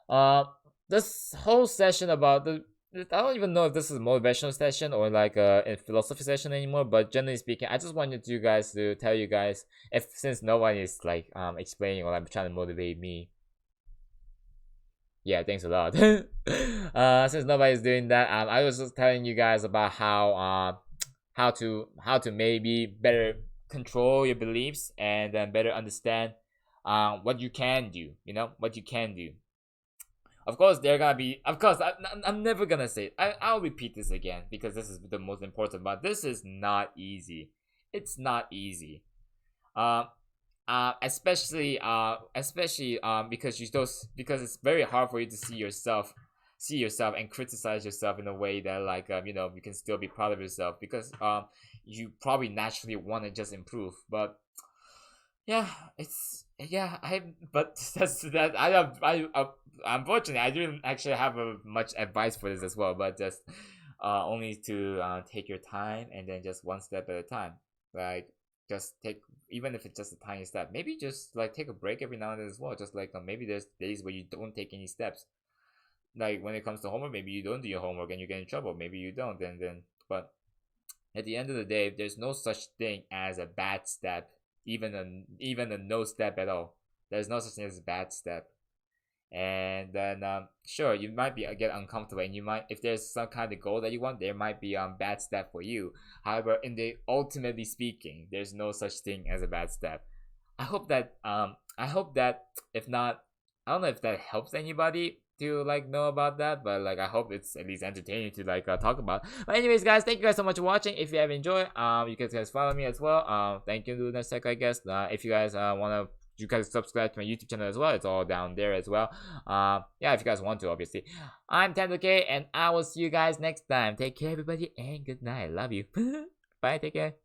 uh, this whole session about the I don't even know if this is a motivational session or like a philosophy session anymore. But generally speaking, I just wanted you guys to tell you guys, if since no one is like explaining or I'm trying to motivate me. Yeah, thanks a lot. Since nobody's doing that, I was just telling you guys about how to maybe better control your beliefs and then better understand what you can do. You know what you can do. Of course, they're gonna be. Of course, I'm never gonna say it. I'll repeat this again because this is the most important. But this is not easy. It's not easy. Um, especially because because it's very hard for you to see yourself and criticize yourself in a way that like you know, you can still be proud of yourself because you probably naturally want to just improve. But yeah, it's yeah, I but that's that I have I unfortunately I didn't actually have much advice for this as well, but just only to take your time and then just one step at a time. Like just take, even if it's just a tiny step, maybe just like take a break every now and then as well. Just like maybe there's days where you don't take any steps. Like when it comes to homework, maybe you don't do your homework and you get in trouble. Maybe you don't, and then but at the end of the day, there's no such thing as a bad step, even a no step at all. There's no such thing as a bad step. And then sure, you might be get uncomfortable, and you might, if there's some kind of goal that you want, there might be bad step for you. However, in the ultimately speaking, there's no such thing as a bad step. I hope that if not, I don't know if that helps anybody to like know about that, but like I hope it's at least entertaining to like talk about. But anyways, guys, thank you guys so much for watching. If you have enjoyed, you guys follow me as well. Thank you, Lunasec, I guess. If you guys wanna, you guys subscribe to my YouTube channel as well. It's all down there as well. Yeah, if you guys want to, obviously. I'm Tendo-K, and I will see you guys next time. Take care, everybody, and good night. Love you. Bye. Take care.